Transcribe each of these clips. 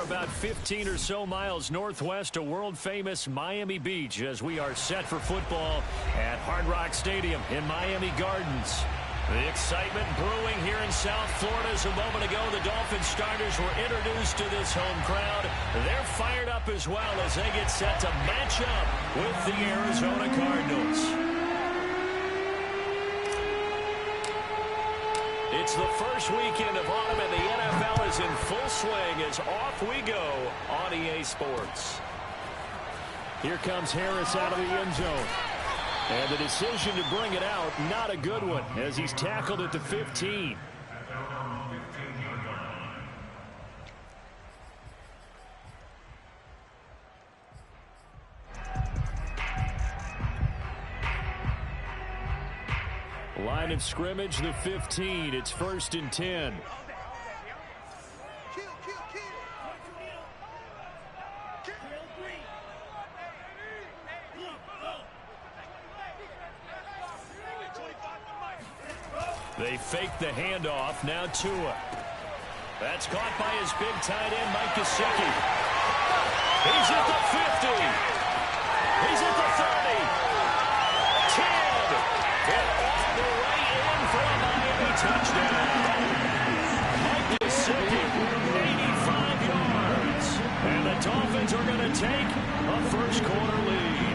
about 15 or so miles northwest of world-famous Miami Beach as we are set for football at Hard Rock Stadium in Miami Gardens. The excitement brewing here in South Florida. As a moment ago, the Dolphins starters were introduced to this home crowd. They're fired up as well as they get set to match up with the Arizona Cardinals. It's the first weekend of autumn, and the NFL is in full swing as off we go on EA Sports. Here comes Harris out of the end zone. And the decision to bring it out, not a good one, as he's tackled at the 15. Line of scrimmage, the 15. It's 1st and 10. They fake the handoff. Now Tua. That's caught by his big tight end, Mike Gesicki. He's at the 50. He's at the 30. 10. And off the way in for a Miami touchdown. Mike Gesicki, 85 yards. And the Dolphins are going to take a first-quarter lead.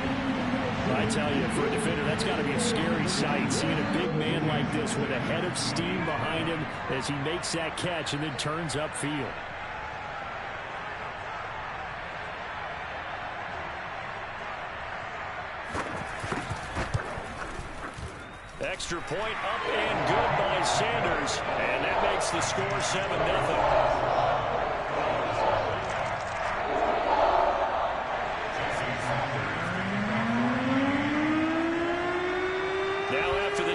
I tell you, for a defender, that's got to be a scary sight, seeing a big man like this with a head of steam behind him as he makes that catch and then turns upfield. Extra point up and good by Sanders, and that makes the score 7-0.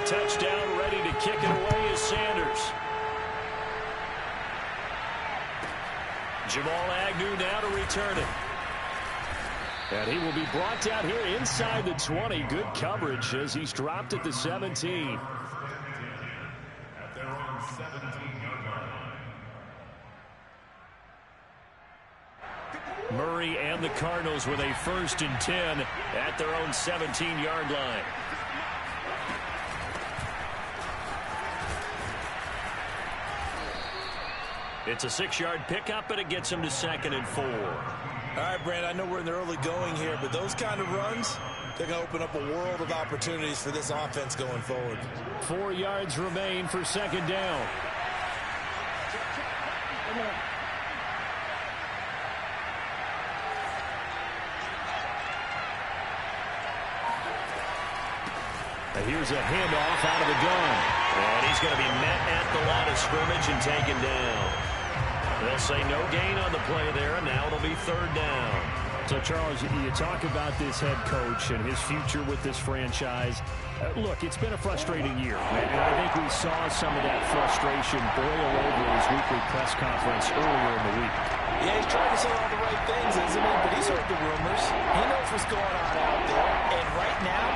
Touchdown, ready to kick it away is Sanders. Jamal Agnew now to return it. And he will be brought down here inside the 20. Good coverage as he's dropped at the 17. Murray and the Cardinals with a 1st and 10 at their own 17-yard line. It's a 6-yard pickup, and it gets him to 2nd and 4. All right, Brand, I know we're in the early going here, but those kind of runs, they're going to open up a world of opportunities for this offense going forward. 4 yards remain for 2nd down. And here's a handoff out of the gun. And he's going to be met at the line of scrimmage and taken down. They'll say no gain on the play there, and now it'll be 3rd down. So, Charles, you talk about this head coach and his future with this franchise. Look, it's been a frustrating year, and I think we saw some of that frustration boil over his weekly press conference earlier in the week. Yeah, he's trying to say all the right things, isn't he? But he's heard the rumors. He knows what's going on out there. And right now,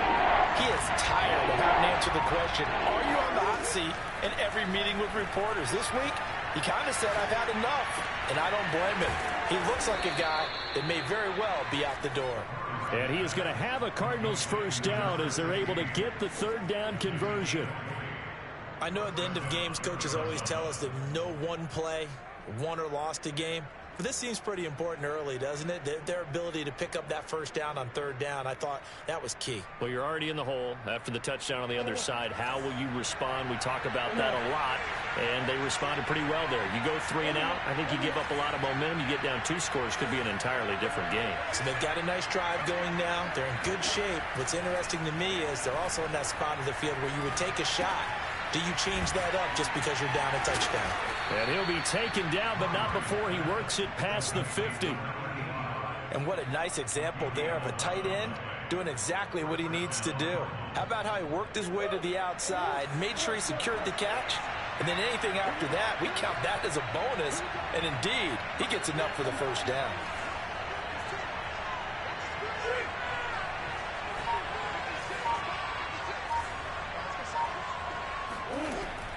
he is tired of having to answer the question, are you on the hot seat in every meeting with reporters? This week, he kind of said, I've had enough, and I don't blame him. He looks like a guy that may very well be out the door. And he is going to have a Cardinals 1st down as they're able to get the 3rd down conversion. I know at the end of games, coaches always tell us that no one play won or lost a game. But this seems pretty important early, doesn't it? Their ability to pick up that 1st down on 3rd down, I thought that was key. Well, you're already in the hole after the touchdown on the other side. How will you respond? We talk about that a lot, and they responded pretty well there. You go 3 and out, I think you give up a lot of momentum. You get down 2 scores, could be an entirely different game. So they've got a nice drive going now. They're in good shape. What's interesting to me is they're also in that spot of the field where you would take a shot. Do you change that up just because you're down a touchdown? And he'll be taken down, but not before he works it past the 50. And what a nice example there of a tight end doing exactly what he needs to do. How about how he worked his way to the outside, made sure he secured the catch, and then anything after that, we count that as a bonus. And indeed, he gets enough for the 1st down.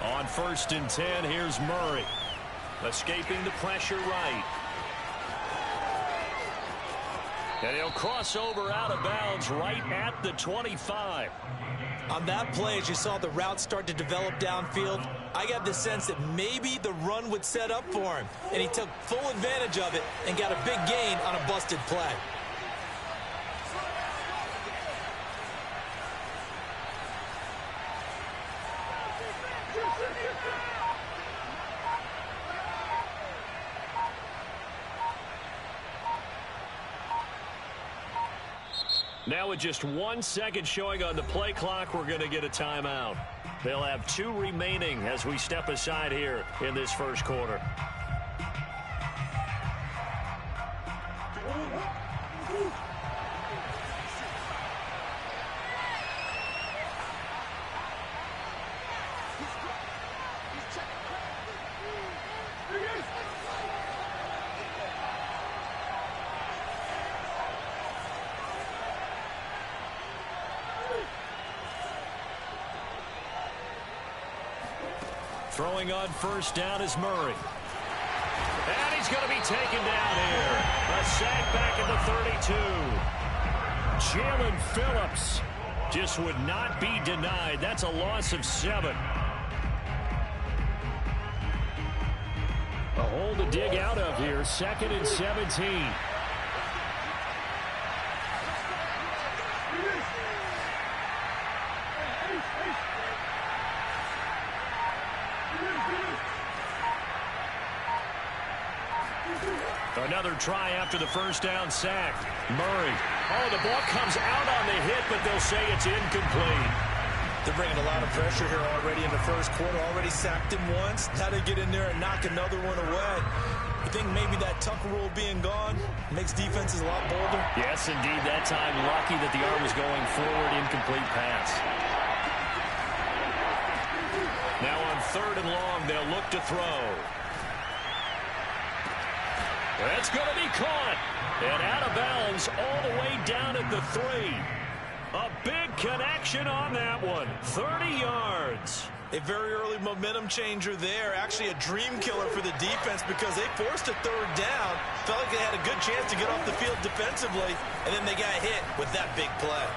On 1st and 10, here's Murray. Escaping the pressure right. And he'll cross over out of bounds right at the 25. On that play, as you saw the route start to develop downfield, I got the sense that maybe the run would set up for him. And he took full advantage of it and got a big gain on a busted play. Now with just 1 second showing on the play clock, we're going to get a timeout. They'll have 2 remaining as we step aside here in this first quarter. Throwing on first down is Murray. And he's going to be taken down here. A sack back at the 32. Jalen Phillips just would not be denied. That's a loss of 7. A hole to dig out of here. 2nd and 17. Another try after the first down sack. Murray. Oh, the ball comes out on the hit, but they'll say it's incomplete. They're bringing a lot of pressure here already in the first quarter. Already sacked him once. Now they get in there and knock another one away. You think maybe that Tucker rule being gone makes defenses a lot bolder? Yes, indeed. That time lucky that the arm was going forward. Incomplete pass. Now on 3rd and long, they'll look to throw. That's going to be caught. And out of bounds all the way down at the 3. A big connection on that one. 30 yards. A very early momentum changer there. Actually a dream killer for the defense because they forced a 3rd down. Felt like they had a good chance to get off the field defensively. And then they got hit with that big play.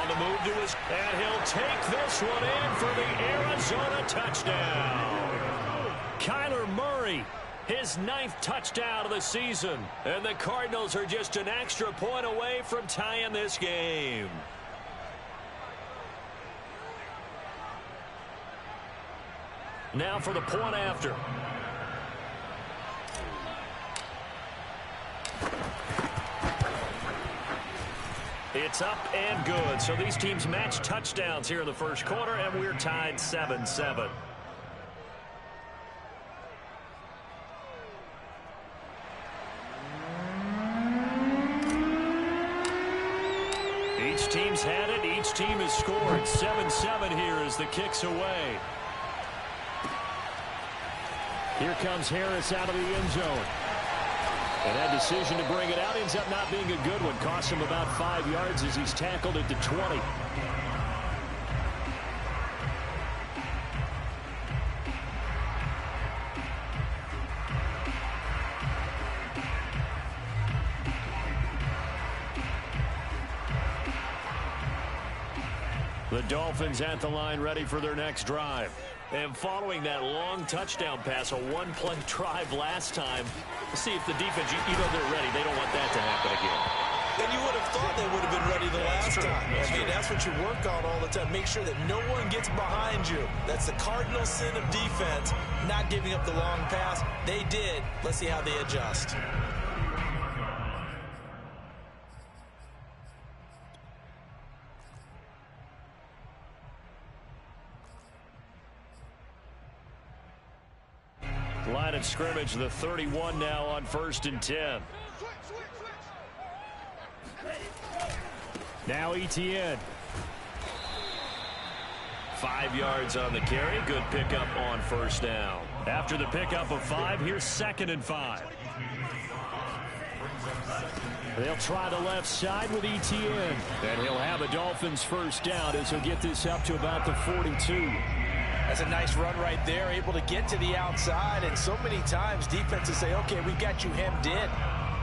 On the move to his... And he'll take this one in for the Arizona touchdown. Kyler Murray. His 9th touchdown of the season. And the Cardinals are just an extra point away from tying this game. Now for the point after. It's up and good. So these teams match touchdowns here in the first quarter, and we're tied 7-7. Each team's had it. Each team has scored. 7-7 here as the kick's away. Here comes Harris out of the end zone. And that decision to bring it out ends up not being a good one. Costs him about 5 yards as he's tackled at the 20. The Dolphins at the line ready for their next drive. And following that long touchdown pass, a one-play drive last time, we'll see if the defense, you know they're ready. They don't want that to happen again. And you would have thought they would have been ready the last time. I mean, that's what you work on all the time. Make sure that no one gets behind you. That's the cardinal sin of defense, not giving up the long pass. They did. Let's see how they adjust. Line of scrimmage, the 31 now on 1st and 10. Now Etienne. 5 yards on the carry. Good pickup on first down. After the pickup of 5, here's 2nd and 5. They'll try the left side with Etienne. And he'll have a Dolphins first down as he'll get this up to about the 42. That's a nice run right there, able to get to the outside. And so many times defenses say, okay, we got you hemmed in.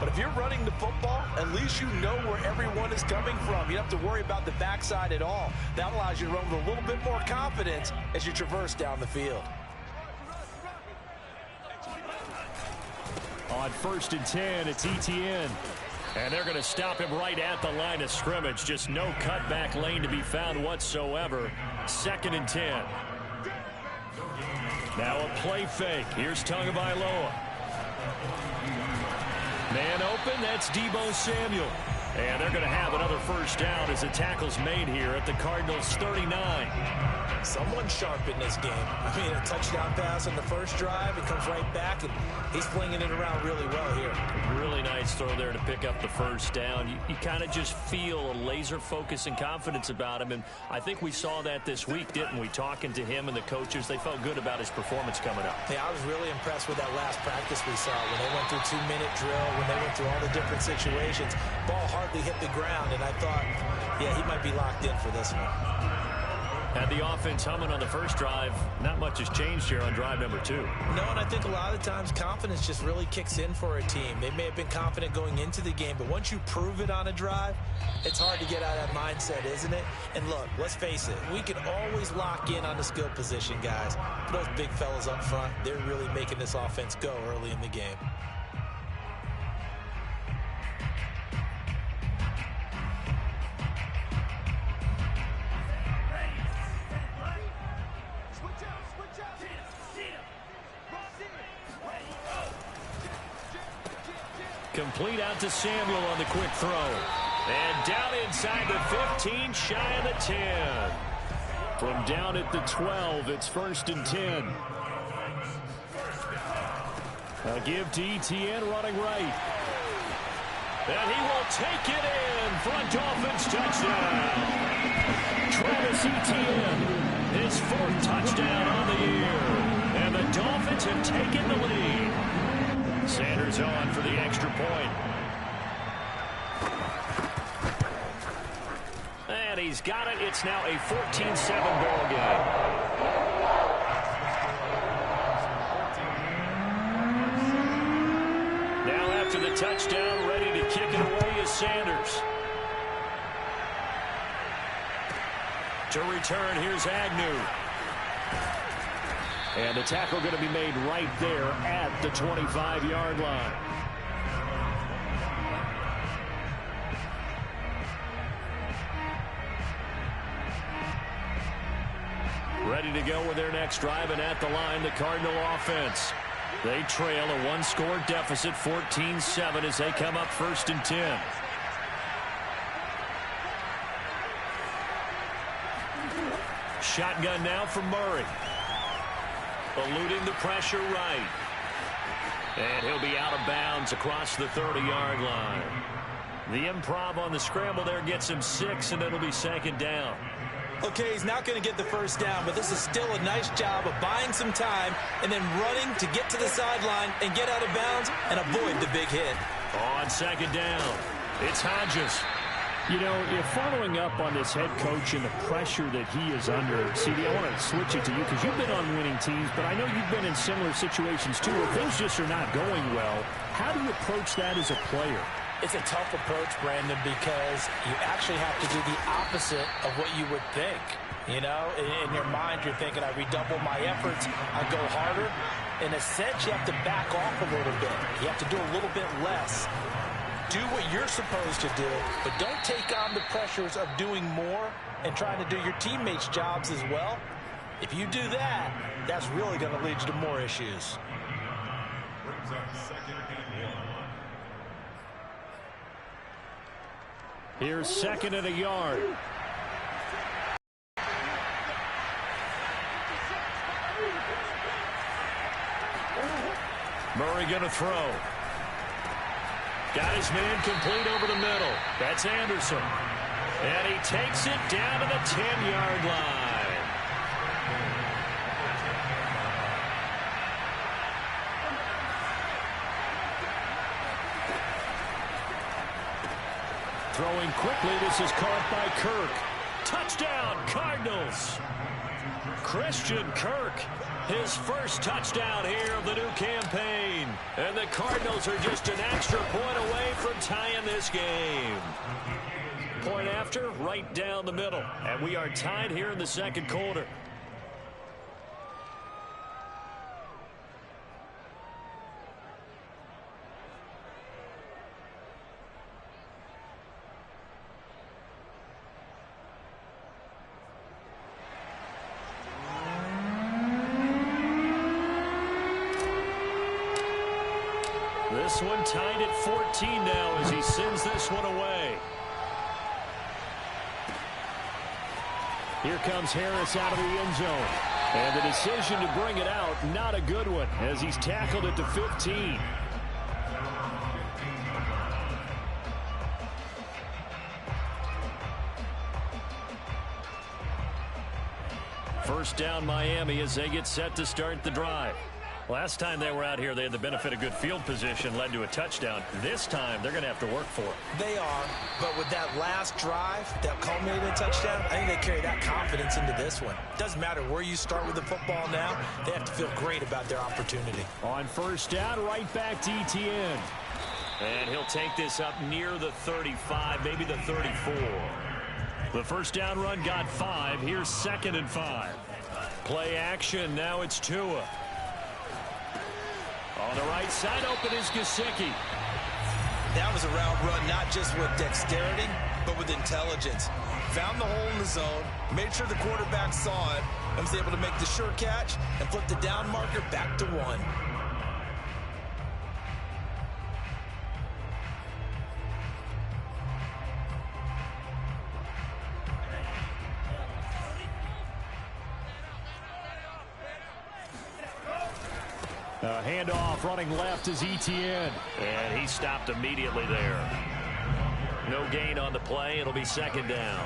But if you're running the football, at least you know where everyone is coming from. You don't have to worry about the backside at all. That allows you to run with a little bit more confidence as you traverse down the field. On 1st and 10, it's ETN. And they're going to stop him right at the line of scrimmage. Just no cutback lane to be found whatsoever. 2nd and 10. Now a play fake. Here's Tagovailoa. Man open, that's Deebo Samuel. And they're going to have another first down as the tackle's made here at the Cardinals' 39. Someone sharp in this game. I mean, a touchdown pass on the first drive. It comes right back, and he's flinging it around really well here. Really nice throw there to pick up the first down. You kind of just feel a laser focus and confidence about him, and I think we saw that this week, didn't we? Talking to him and the coaches, they felt good about his performance coming up. Yeah, I was really impressed with that last practice we saw when they went through 2-minute drill, when they went through all the different situations. Ball hardly hit the ground, and I thought, yeah, he might be locked in for this one. Had the offense humming on the first drive. Not much has changed here on drive number 2. No, and I think a lot of times confidence just really kicks in for a team. They may have been confident going into the game, but once you prove it on a drive, it's hard to get out of that mindset, isn't it? And look, let's face it, we can always lock in on the skill position, guys. But those big fellas up front, they're really making this offense go early in the game. Complete out to Samuel on the quick throw. And down inside the 15, shy of the 10. From down at the 12, it's 1st and 10. A give to ETN running right. And he will take it in for a Dolphins touchdown. Travis Etienne, his 4th touchdown on the year. And the Dolphins have taken the lead. Sanders on for the extra point. And he's got it. It's now a 14-7 ball game. Now after the touchdown, ready to kick it away is Sanders. To return, here's Agnew. And the tackle going to be made right there at the 25-yard line. Ready to go with their next drive, and at the line, the Cardinal offense. They trail a 1-score deficit, 14-7, as they come up 1st and 10. Shotgun now from Murray. Eluding the pressure right. And he'll be out of bounds across the 30-yard line. The improv on the scramble there gets him 6, and it'll be 2nd down. Okay, he's not going to get the first down, but this is still a nice job of buying some time and then running to get to the sideline and get out of bounds and avoid the big hit. On 2nd down, it's Hodges. You know, if following up on this head coach and the pressure that he is under, CD, I want to switch it to you because you've been on winning teams, but I know you've been in similar situations too where things just are not going well. How do you approach that as a player? It's a tough approach, Brandon, because you actually have to do the opposite of what you would think. You know, in your mind, you're thinking, I redouble my efforts, I go harder. In a sense, you have to back off a little bit. You have to do a little bit less. Do what you're supposed to do, but don't take on the pressures of doing more and trying to do your teammates' jobs as well. If you do that, that's really going to lead you to more issues. Here's 2nd and a yard. Murray going to throw. Got his man complete over the middle. That's Anderson. And he takes it down to the 10-yard line. Throwing quickly, this is caught by Kirk. Touchdown, Cardinals. Christian Kirk, his first touchdown here of the new campaign. And the Cardinals are just an extra point away from tying this game. Point after, right down the middle. And we are tied here in the second quarter. This one tied at 14 now as he sends this one away. Here comes Harris out of the end zone. And the decision to bring it out, not a good one, as he's tackled at the 15. First down Miami as they get set to start the drive. Last time they were out here, they had the benefit of good field position, led to a touchdown. This time, they're going to have to work for it. They are, but with that last drive that culminated in a touchdown, I think they carry that confidence into this one. Doesn't matter where you start with the football now, they have to feel great about their opportunity. On first down, right back to Etienne. And he'll take this up near the 35, maybe the 34. The first down run got 5. Here's 2nd and 5. Play action, now it's Tua. On the right side, open is Gesicki. That was a route run not just with dexterity, but with intelligence. Found the hole in the zone, made sure the quarterback saw it, and was able to make the sure catch and flip the down marker back to 1. Handoff running left is Etienne. And he stopped immediately there. No gain on the play. It'll be 2nd down.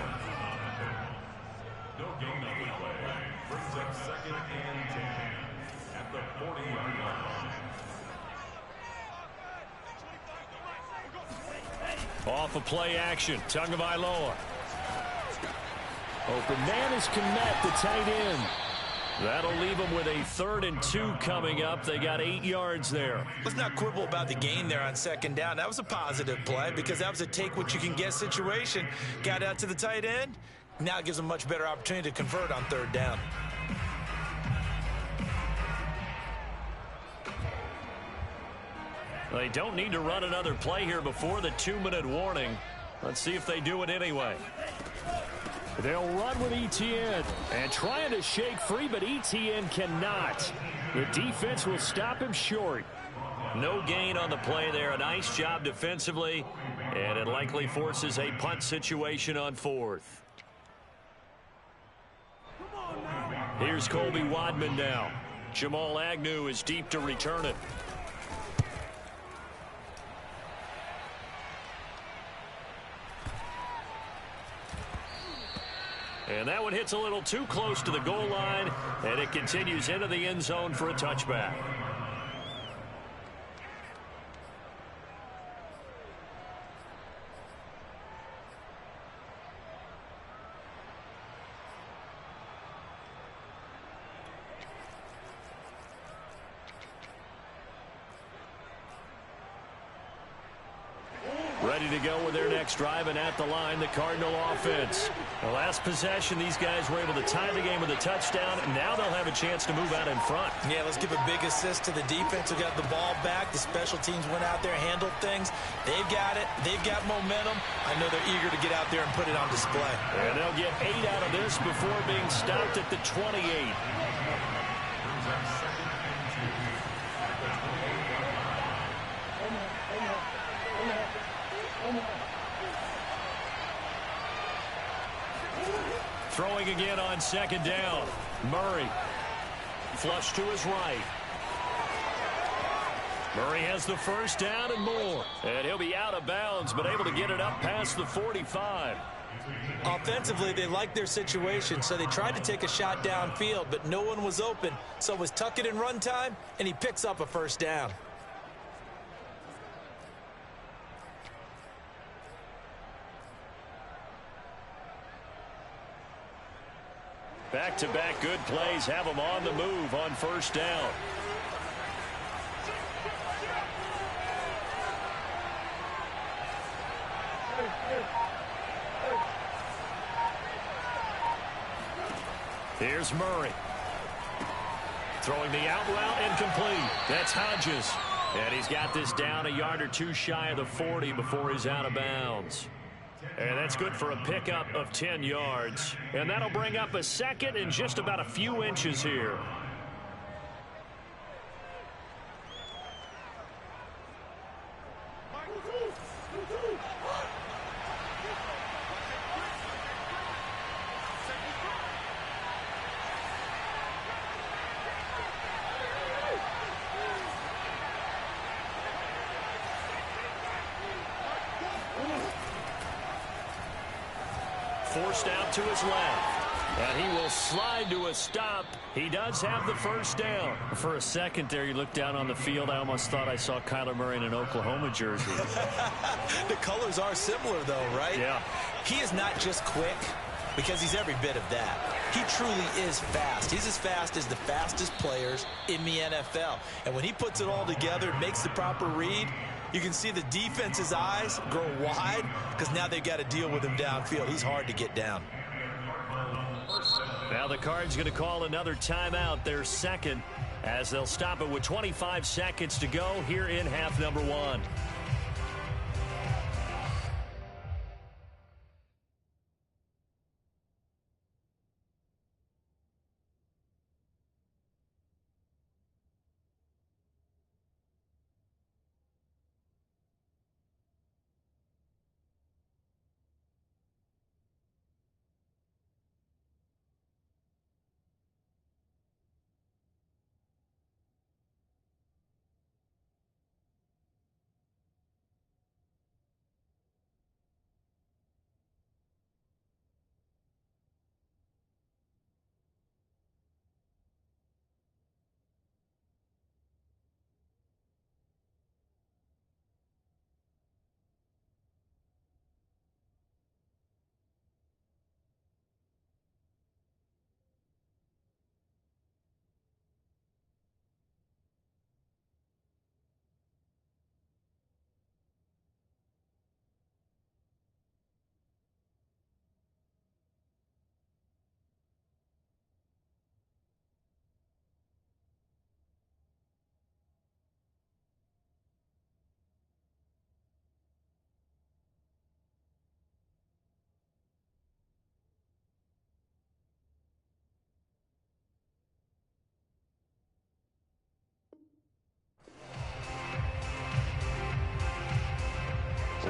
No gain on the play. Brings up 2nd and 10 at the 40-yard line. Off a play action. Tagovailoa. Open man is Kmet, the tight end. That'll leave them with a 3rd and 2 coming up. They got 8 yards there. Let's not quibble about the gain there on 2nd down. That was a positive play because that was a take-what-you-can-get situation. Got out to the tight end. Now it gives them a much better opportunity to convert on 3rd down. They don't need to run another play here before the 2-minute warning. Let's see if they do it anyway. They'll run with Etienne and trying to shake free, but Etienne cannot. The defense will stop him short. No gain on the play there. A nice job defensively, and it likely forces a punt situation on 4th. Here's Colby Wadman now. Jamal Agnew is deep to return it. And that one hits a little too close to the goal line, and it continues into the end zone for a touchback. Ready to go with their next drive, and at the line, the Cardinal offense. The last possession, these guys were able to tie the game with a touchdown, and now they'll have a chance to move out in front. Yeah, let's give a big assist to the defense who got the ball back. The special teams went out there, handled things. They've got it. They've got momentum. I know they're eager to get out there and put it on display. And they'll get 8 out of this before being stopped at the 28. Throwing again on 2nd down. Murray. Flush to his right. Murray has the first down and more. And he'll be out of bounds, but able to get it up past the 45. Offensively, they liked their situation, so they tried to take a shot downfield, but no one was open. So it was tuck it in run time, and he picks up a first down. Back-to-back good plays have them on the move on first down. Here's Murray. Throwing the out route incomplete. That's Hodges. And he's got this down a yard or two shy of the 40 before he's out of bounds. And that's good for a pickup of 10 yards. And that'll bring up a second and just about a few inches here. Forced out to his left. And he will slide to a stop. He does have the first down. For a second there, you looked down on the field. I almost thought I saw Kyler Murray in an Oklahoma jersey. The colors are similar, though, right? Yeah. He is not just quick, because he's every bit of that. He truly is fast. He's as fast as the fastest players in the NFL. And when he puts it all together, makes the proper read, you can see the defense's eyes grow wide because now they've got to deal with him downfield. He's hard to get down. Now the Cards going to call another timeout, their second, as they'll stop it with 25 seconds to go here in half number one.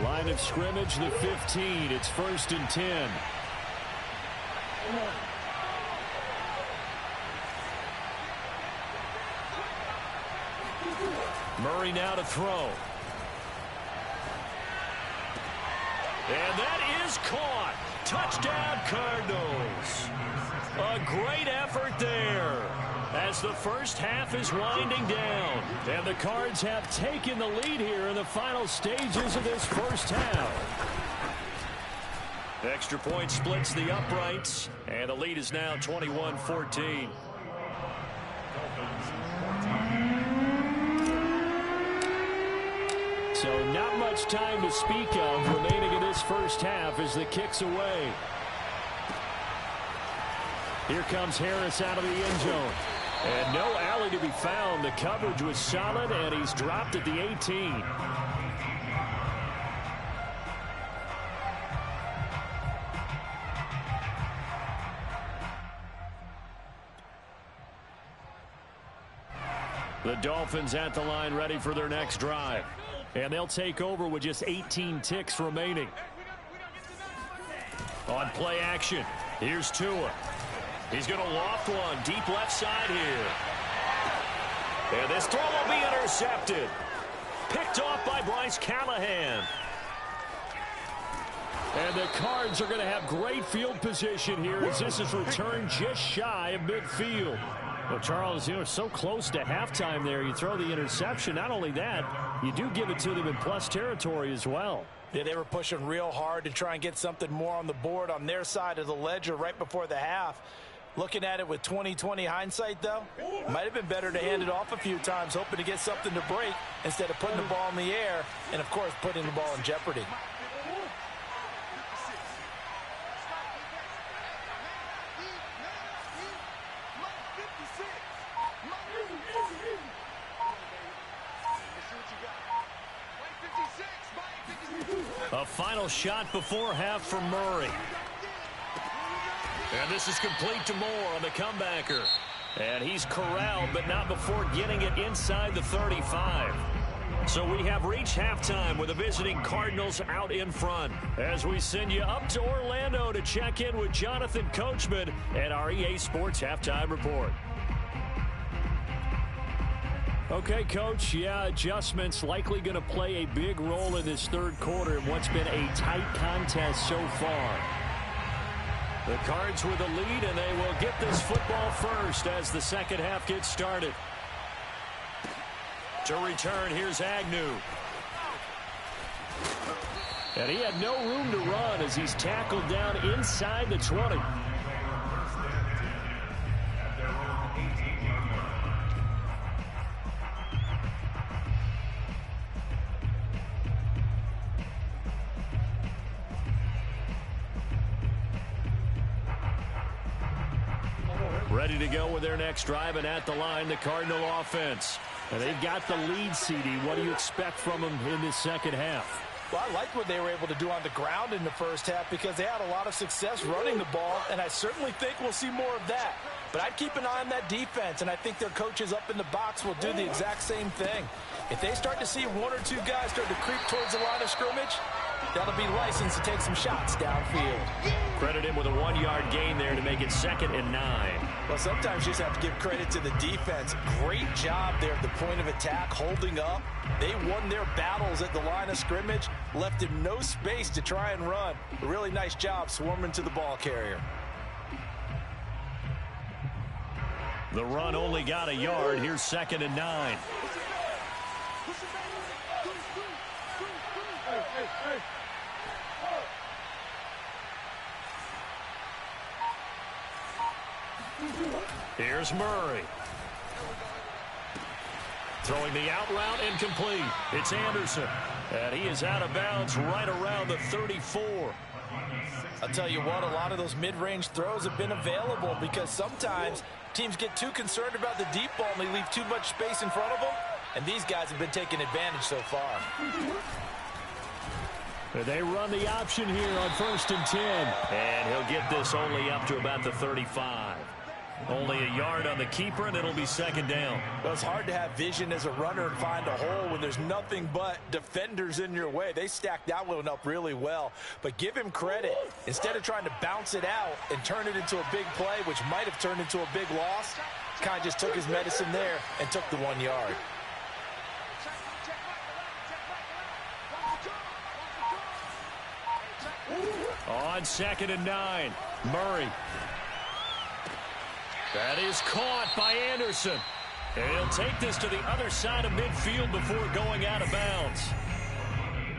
Line of scrimmage, the 15. It's 1st and 10. Murray now to throw. And that is caught. Touchdown, Cardinals. A great effort there as the first half is winding down. And the Cards have taken the lead here in the final stages of this first half. Extra point splits the uprights, and the lead is now 21-14. So not much time to speak of remaining in this first half as the kick's away. Here comes Harris out of the end zone. And no alley to be found. The coverage was solid, and he's dropped at the 18. The Dolphins at the line ready for their next drive. And they'll take over with just 18 ticks remaining. On play action, here's Tua. He's going to loft one deep left side here. And this throw will be intercepted. Picked off by Bryce Callahan. And the Cards are going to have great field position here as this is returned just shy of midfield. Well, Charles, so close to halftime there. You throw the interception. Not only that, you do give it to them in plus territory as well. Yeah, they were pushing real hard to try and get something more on the board on their side of the ledger right before the half. Looking at it with 20/20 hindsight, though, might have been better to hand it off a few times, hoping to get something to break instead of putting the ball in the air and, of course, putting the ball in jeopardy. A final shot before half for Murray. And this is complete to Moore on the comebacker. And he's corralled, but not before getting it inside the 35. So we have reached halftime with the visiting Cardinals out in front. As we send you up to Orlando to check in with Jonathan Coachman at our EA Sports Halftime Report. Okay, Coach, adjustments likely going to play a big role in this third quarter in what's been a tight contest so far. The Cards with the lead, and they will get this football first as the second half gets started. To return, here's Agnew. And he had no room to run as he's tackled down inside the 20. Ready to go with their next drive, and at the line, the Cardinal offense. And they've got the lead, CD. What do you expect from them in this second half? Well, I like what they were able to do on the ground in the first half because they had a lot of success running the ball, and I certainly think we'll see more of that. But I'd keep an eye on that defense, and I think their coaches up in the box will do the exact same thing. If they start to see one or two guys start to creep towards the line of scrimmage, that'll be licensed to take some shots downfield. Credit him with a 1-yard gain there to make it 2nd and 9. Well, sometimes you just have to give credit to the defense. Great job there at the point of attack, holding up. They won their battles at the line of scrimmage, left him no space to try and run. A really nice job swarming to the ball carrier. The run only got a yard. Here's 2nd and 9. Here's Murray. Throwing the out route incomplete. It's Anderson. And he is out of bounds right around the 34. I'll tell you what, a lot of those mid-range throws have been available because sometimes teams get too concerned about the deep ball and they leave too much space in front of them. And these guys have been taking advantage so far. They run the option here on 1st and 10. And he'll get this only up to about the 35. Only a yard on the keeper, and it'll be 2nd down. Well, it's hard to have vision as a runner and find a hole when there's nothing but defenders in your way. They stacked that one up really well. But give him credit. Instead of trying to bounce it out and turn it into a big play, which might have turned into a big loss, kind of just took his medicine there and took the 1 yard. On 2nd and 9, Murray. That is caught by Anderson. And he'll take this to the other side of midfield before going out of bounds.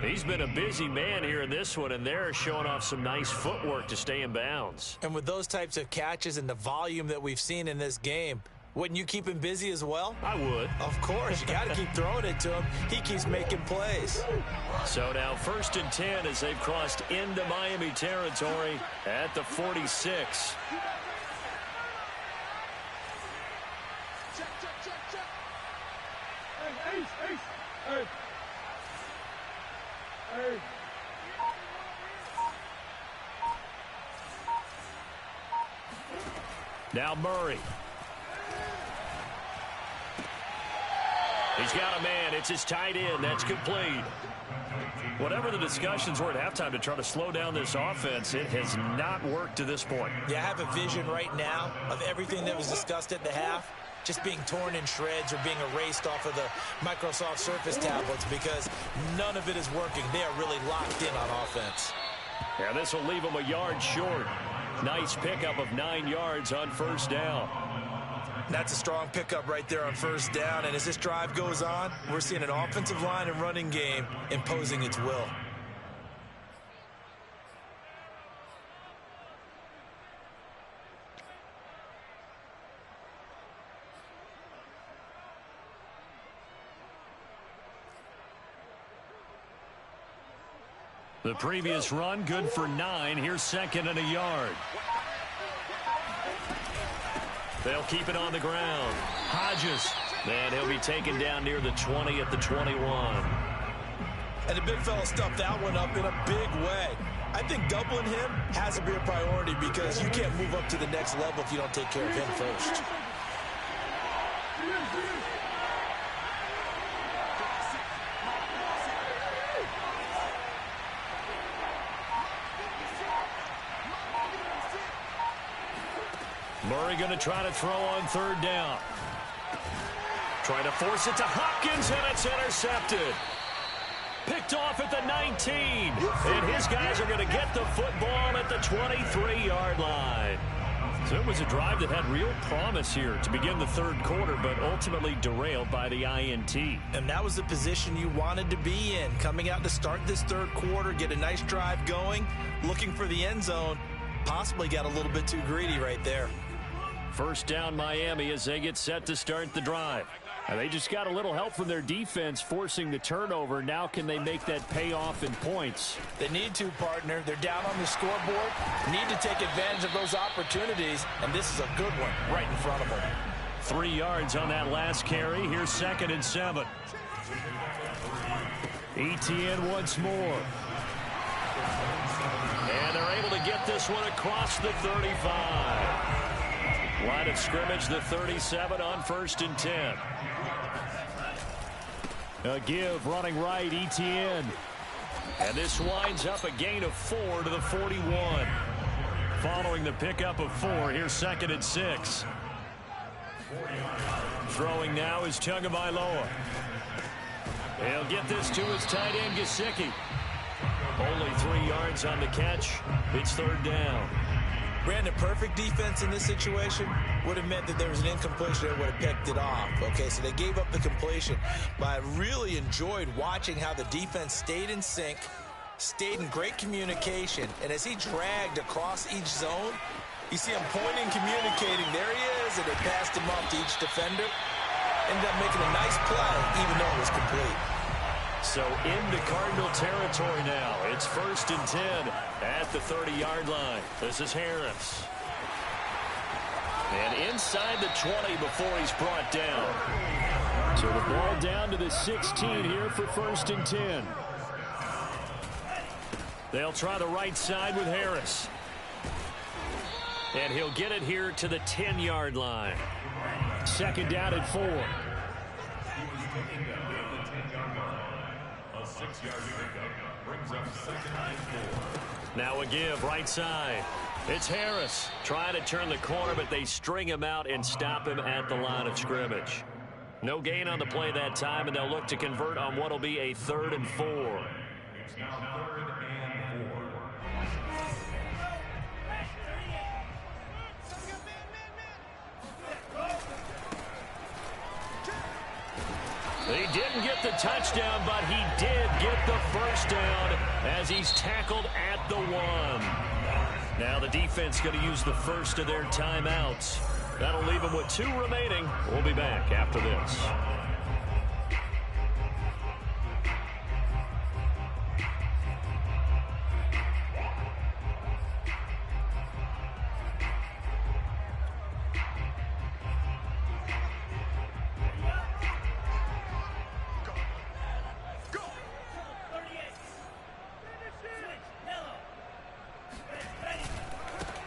He's been a busy man here in this one, and they're showing off some nice footwork to stay in bounds. And with those types of catches and the volume that we've seen in this game, wouldn't you keep him busy as well? I would. Of course. You got to keep throwing it to him. He keeps making plays. So now 1st and 10 as they've crossed into Miami territory at the 46. Now Murray. He's got a man. It's his tight end. That's complete. Whatever the discussions were at halftime to try to slow down this offense, it has not worked to this point. Yeah, I have a vision right now of everything that was discussed at the half just being torn in shreds or being erased off of the Microsoft Surface tablets because none of it is working. They are really locked in on offense. Yeah, this will leave them a yard short. Nice pickup of 9 yards on 1st down. That's a strong pickup right there on 1st down. And as this drive goes on, we're seeing an offensive line and running game imposing its will. The previous run, good for 9. Here's 2nd and a yard. They'll keep it on the ground. Hodges. And he'll be taken down near the 20 at the 21. And the big fella stuffed that one up in a big way. I think doubling him has to be a priority because you can't move up to the next level if you don't take care of him first. Murray going to try to throw on third down. Trying to force it to Hopkins, and it's intercepted. Picked off at the 19. And his guys are going to get the football at the 23-yard line. So it was a drive that had real promise here to begin the third quarter, but ultimately derailed by the INT. And that was the position you wanted to be in. Coming out to start this third quarter, get a nice drive going, looking for the end zone. Possibly got a little bit too greedy right there. First down Miami as they get set to start the drive. And they just got a little help from their defense forcing the turnover. Now can they make that pay off in points? They need to, partner. They're down on the scoreboard. Need to take advantage of those opportunities, and this is a good one right in front of them. 3 yards on that last carry. Here's 2nd and 7. ETN once more. And they're able to get this one across the 35. Line of scrimmage, the 37 on 1st and 10. A give running right, ETN. And this winds up a gain of 4 to the 41. Following the pickup of 4, here's 2nd and 6. Throwing now is Tagovailoa. He'll get this to his tight end, Gesicki. Only 3 yards on the catch. It's 3rd down. Brandon, perfect defense in this situation would have meant that there was an incompletion that would have picked it off. Okay, so they gave up the completion. But I really enjoyed watching how the defense stayed in sync, stayed in great communication, and as he dragged across each zone, you see him pointing, communicating. There he is, and they passed him off to each defender. Ended up making a nice play, even though it was complete. So into Cardinal territory now. It's 1st and 10 at the 30-yard line. This is Harris. And inside the 20 before he's brought down. So the ball down to the 16 here for 1st and 10. They'll try the right side with Harris. And he'll get it here to the 10-yard line. 2nd down at 4. Now a give right side. It's Harris trying to turn the corner, but they string him out and stop him at the line of scrimmage. No gain on the play that time, and they'll look to convert on what will be a 3rd and 4. It's now 3rd and 4. He didn't get the touchdown, but he did get the first down as he's tackled at the 1. Now the defense going to use the first of their timeouts. That'll leave them with 2 remaining. We'll be back after this.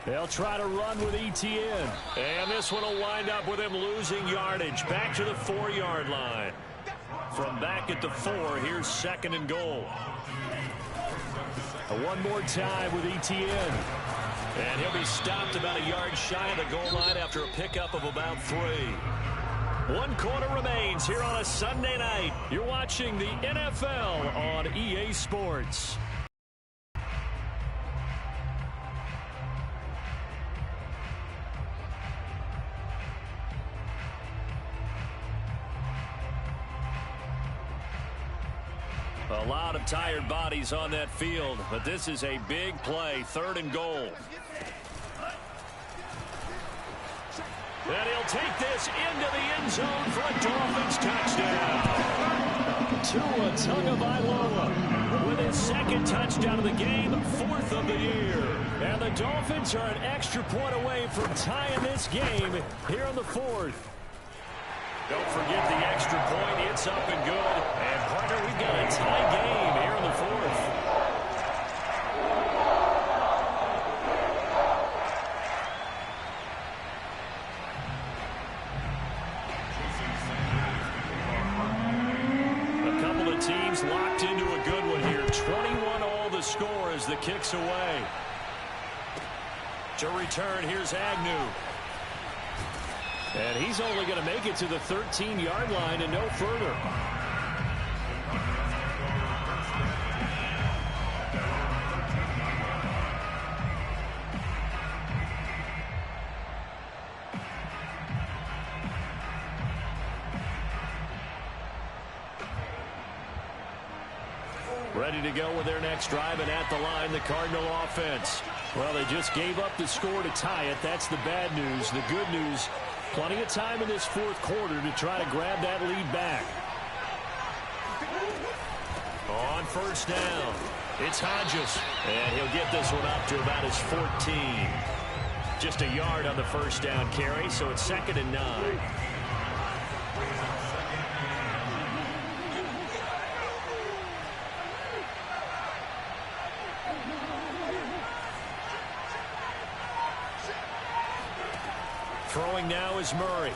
They'll try to run with ETN. And this one will wind up with him losing yardage. Back to the 4-yard line. From back at the 4, here's 2nd and goal. One more time with ETN. And he'll be stopped about a yard shy of the goal line after a pickup of about 3. 1 quarter remains here on a Sunday night. You're watching the NFL on EA Sports. A lot of tired bodies on that field, but this is a big play, 3rd and goal. And he'll take this into the end zone for a Dolphins touchdown. Tua Tagovailoa with his 2nd touchdown of the game, 4th of the year. And the Dolphins are an extra point away from tying this game here in the 4th. Don't forget the extra point. It's up and good. And, partner, we've got a tie game here the kicks away. To return, here's Agnew. And he's only going to make it to the 13-yard line and no further. Ready to go with their next drive, and at the line, the Cardinal offense. Well, they just gave up the score to tie it. That's the bad news. The good news, plenty of time in this fourth quarter to try to grab that lead back. On first down, it's Hodges, and he'll get this one up to about his 14. Just a yard on the first down carry, so it's 2nd and 9. Throwing now is Murray.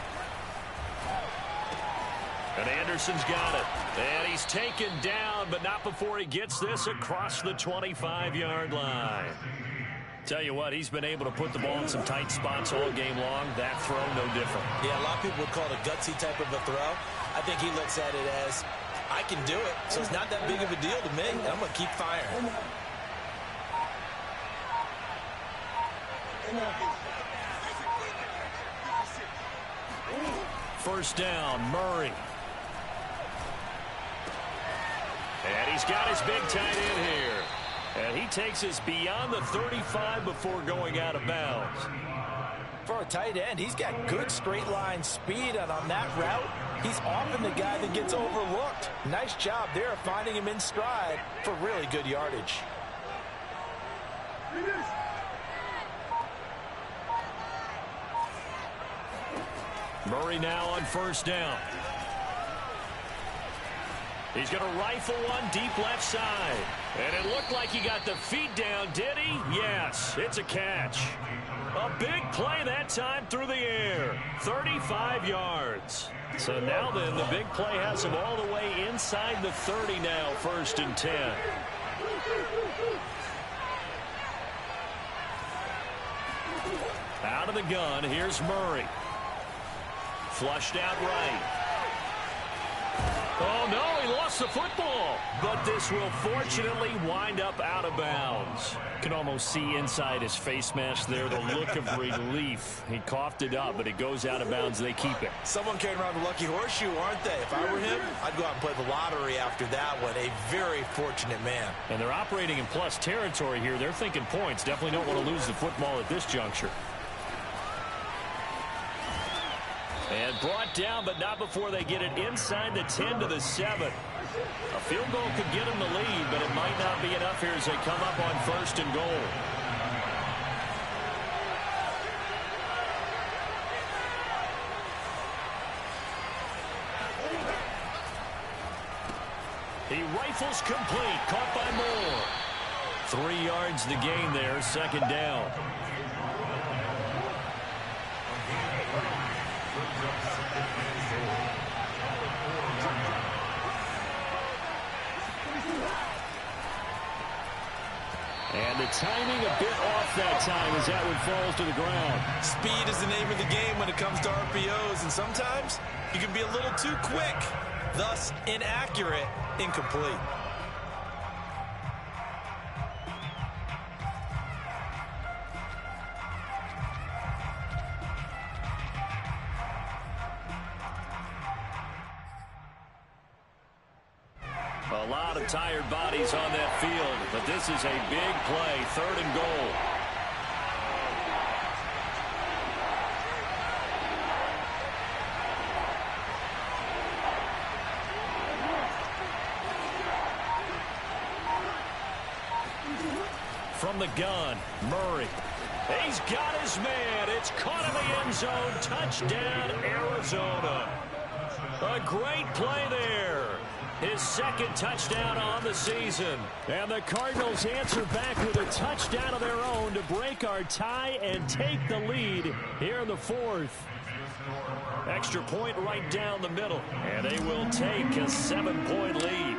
And Anderson's got it. And he's taken down, but not before he gets this across the 25-yard line. Tell you what, he's been able to put the ball in some tight spots all game long. That throw, no different. Yeah, a lot of people would call it a gutsy type of a throw. I think he looks at it as, I can do it, so it's not that big of a deal to me. I'm going to keep firing. First down, Murray. And he's got his big tight end here. And he takes us beyond the 35 before going out of bounds. For a tight end, he's got good straight line speed, and on that route, he's often the guy that gets overlooked. Nice job there of finding him in stride for really good yardage. Murray now on first down. He's going to rifle one deep left side. And it looked like he got the feet down, did he? Yes, it's a catch. A big play that time through the air. 35 yards. So now then, the big play has him all the way inside the 30 now, 1st and 10. Out of the gun, here's Murray. Flushed out right. Oh, no, he lost the football. But this will fortunately wind up out of bounds. Can almost see inside his face mask there the look of relief. He coughed it up, but it goes out of bounds. They keep it. Someone came around the lucky horseshoe, aren't they? If I were him, I'd go out and play the lottery after that one. A very fortunate man. And they're operating in plus territory here. They're thinking points. Definitely don't want to lose the football at this juncture. And brought down, but not before they get it inside the 10 to the 7. A field goal could get them the lead, but it might not be enough here as they come up on 1st and goal. He rifles complete, caught by Moore. 3 yards the gain there, 2nd down. And the timing a bit off that time as that one falls to the ground. Speed is the name of the game when it comes to RPOs, and sometimes you can be a little too quick, thus inaccurate, incomplete. A lot of tired bodies on that field, but this is a big play, 3rd and goal. From the gun, Murray. He's got his man. It's caught in the end zone. Touchdown, Arizona. A great play there. His 2nd touchdown on the season. And the Cardinals answer back with a touchdown of their own to break our tie and take the lead here in the 4th. Extra point right down the middle. And they will take a 7-point lead.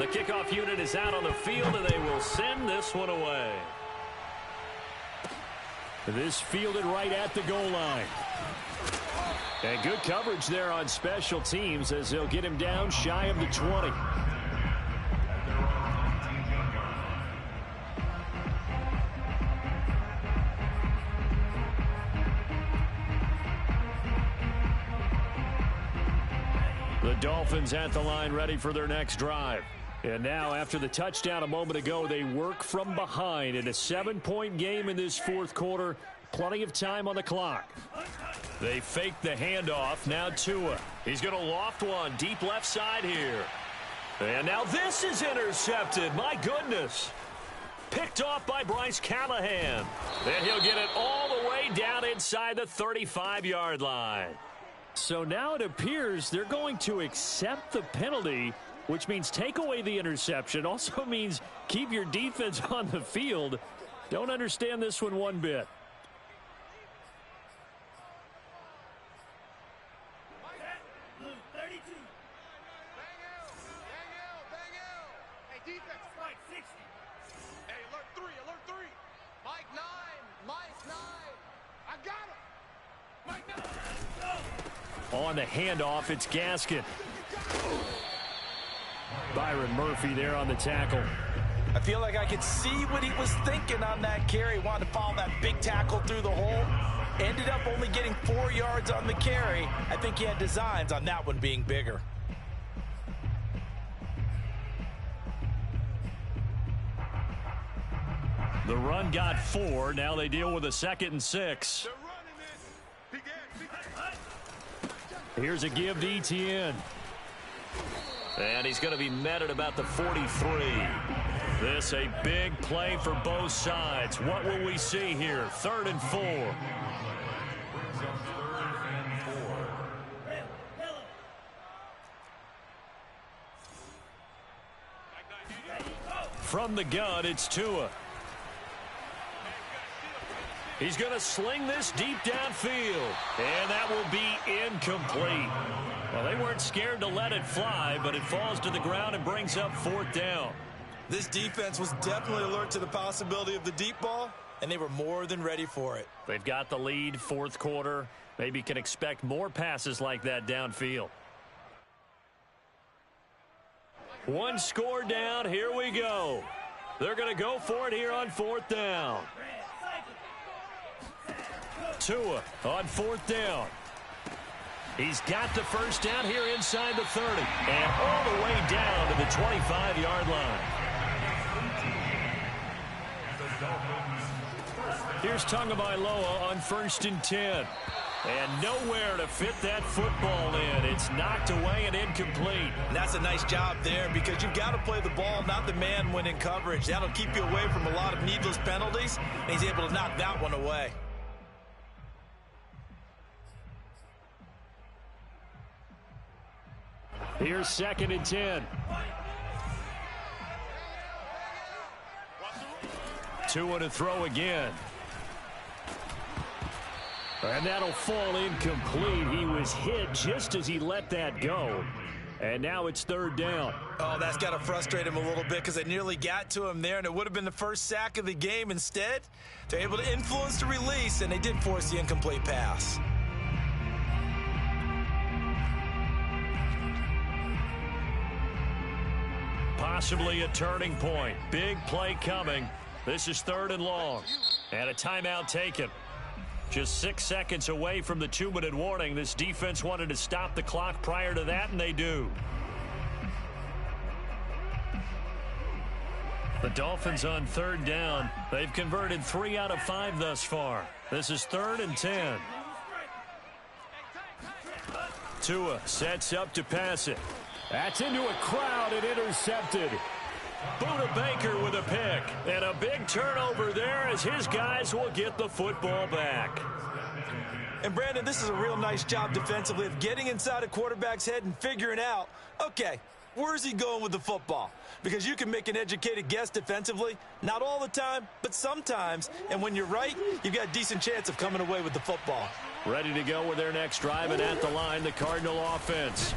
The kickoff unit is out on the field, and they will send this one away. This fielded right at the goal line. And good coverage there on special teams as they'll get him down shy of the 20. The Dolphins at the line ready for their next drive. And now after the touchdown a moment ago, they work from behind in a 7-point game in this fourth quarter. Plenty of time on the clock. They fake the handoff. Now Tua. He's going to loft one deep left side here. And now this is intercepted. My goodness. Picked off by Bryce Callahan. And he'll get it all the way down inside the 35-yard line. So now it appears they're going to accept the penalty, which means take away the interception. Also means keep your defense on the field. Don't understand this one bit. On the handoff, it's Gaskin. Byron Murphy there on the tackle. I feel like I could see what he was thinking on that carry. Wanted to follow that big tackle through the hole. Ended up only getting 4 yards on the carry. I think he had designs on that one being bigger. The run got 4. Now they deal with a 2nd and 6. Here's a give to Etienne. And he's going to be met at about the 43. This a big play for both sides. What will we see here? 3rd and 4. From the gun, it's Tua. He's going to sling this deep downfield. And that will be incomplete. Well, they weren't scared to let it fly, but it falls to the ground and brings up 4th down. This defense was definitely alert to the possibility of the deep ball, and they were more than ready for it. They've got the lead, 4th quarter. Maybe can expect more passes like that downfield. One score down. Here we go. They're going to go for it here on 4th down. Tua on 4th down. He's got the first down here inside the 30. And all the way down to the 25-yard line. Here's Tagovailoa on 1st and 10. And nowhere to fit that football in. It's knocked away and incomplete. And that's a nice job there because you've got to play the ball, not the man when in coverage. That'll keep you away from a lot of needless penalties. And he's able to knock that one away. Here's 2nd and 10. Tua to throw again. And that'll fall incomplete. He was hit just as he let that go. And now it's 3rd down. Oh, that's got to frustrate him a little bit because they nearly got to him there, and it would have been the first sack of the game. Instead, they're able to influence the release, and they did force the incomplete pass. Possibly a turning point. Big play coming. This is 3rd and long. And a timeout taken. Just 6 seconds away from the 2-minute warning. This defense wanted to stop the clock prior to that, and they do. The Dolphins on 3rd down. They've converted 3 out of 5 thus far. This is 3rd and 10. Tua sets up to pass it. That's into a crowd and intercepted. Buda Baker with a pick. And a big turnover there as his guys will get the football back. And, Brandon, this is a real nice job defensively of getting inside a quarterback's head and figuring out, okay, where's he going with the football? Because you can make an educated guess defensively. Not all the time, but sometimes. And when you're right, you've got a decent chance of coming away with the football. Ready to go with their next drive, and at the line, the Cardinal offense.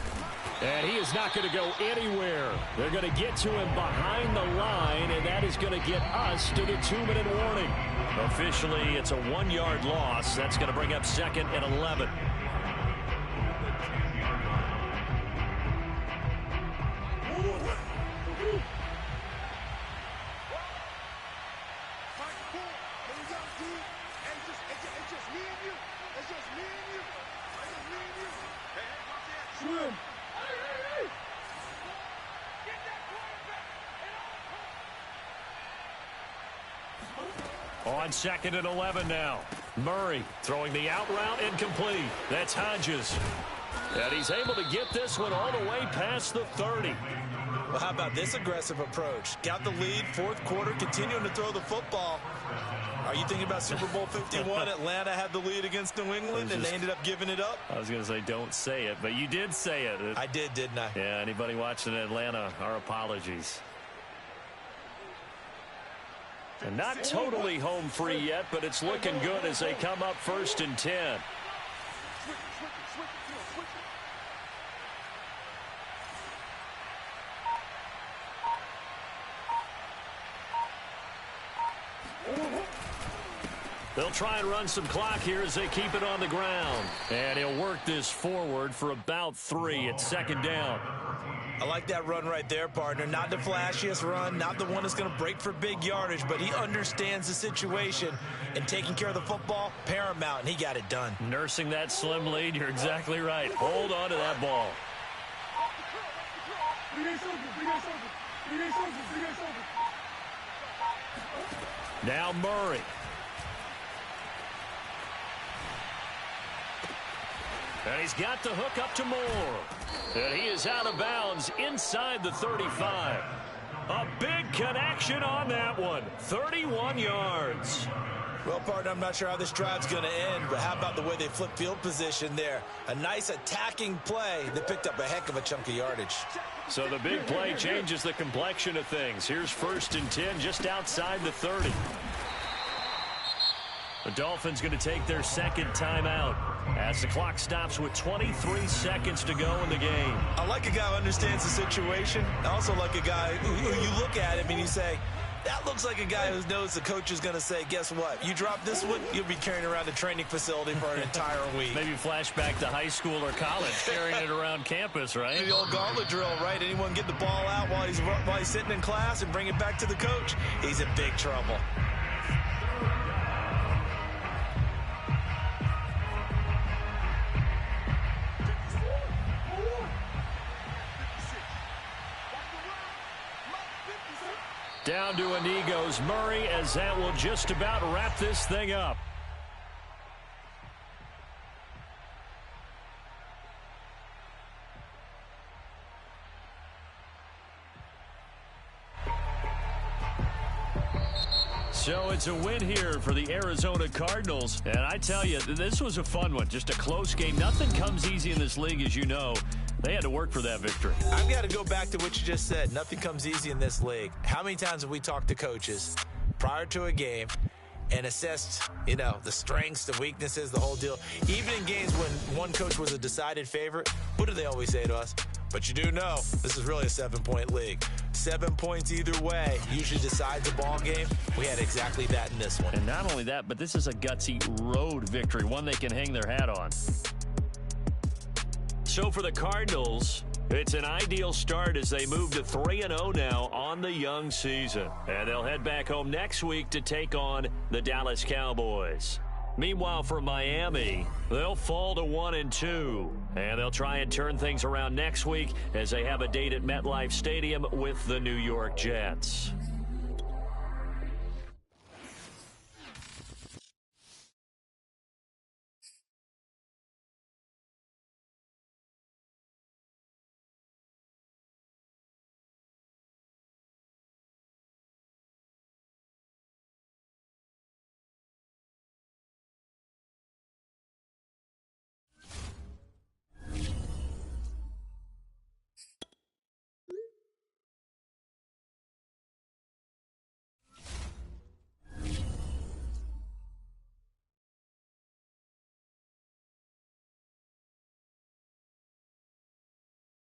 And he is not going to go anywhere. They're going to get to him behind the line, and that is going to get us to the 2-minute warning. Officially, it's a 1-yard loss. That's going to bring up 2nd and 11. On 2nd and 11 now. Murray throwing the out route incomplete. That's Hodges. And he's able to get this one all the way past the 30. Well, how about this aggressive approach? Got the lead, 4th quarter, continuing to throw the football. Are you thinking about Super Bowl 51? Atlanta had the lead against New England, and they ended up giving it up? I was going to say don't say it, but you did say it. I did, didn't I? Yeah, anybody watching Atlanta, our apologies. And not totally home free yet, but it's looking good as they come up 1st and 10. They'll try and run some clock here as they keep it on the ground. And he'll work this forward for about 3 at 2nd down. I like that run right there, partner. Not the flashiest run, not the one that's going to break for big yardage, but he understands the situation, and taking care of the football, paramount, and he got it done. Nursing that slim lead, you're exactly right. Hold on to that ball. Now Murray. And he's got the hook up to Moore. And he is out of bounds inside the 35. A big connection on that one. 31 yards. Well, partner, I'm not sure how this drive's going to end, but how about the way they flip field position there? A nice attacking play that picked up a heck of a chunk of yardage. So the big play changes the complexion of things. Here's 1st and 10 just outside the 30. The Dolphins going to take their 2nd timeout as the clock stops with 23 seconds to go in the game. I like a guy who understands the situation. I also like a guy who you look at him and you say, that looks like a guy who knows the coach is going to say, guess what? You drop this one, you'll be carrying around the training facility for an entire week. Maybe flashback to high school or college, carrying it around campus, right? The old gauntlet drill, right? Anyone get the ball out while he's sitting in class and bring it back to the coach? He's in big trouble. Down to a knee goes Murray, as that will just about wrap this thing up. So it's a win here for the Arizona Cardinals. And I tell you, this was a fun one. Just a close game. Nothing comes easy in this league, as you know. They had to work for that victory. I've got to go back to what you just said. Nothing comes easy in this league. How many times have we talked to coaches prior to a game and assessed, the strengths, the weaknesses, the whole deal? Even in games when one coach was a decided favorite, what do they always say to us? But you do know this is really a 7-point league. 7 points either way usually decides a ball game. We had exactly that in this one. And not only that, but this is a gutsy road victory, one they can hang their hat on. So for the Cardinals, it's an ideal start as they move to 3-0 now on the young season. And they'll head back home next week to take on the Dallas Cowboys. Meanwhile, for Miami, they'll fall to 1-2. And they'll try and turn things around next week as they have a date at MetLife Stadium with the New York Jets.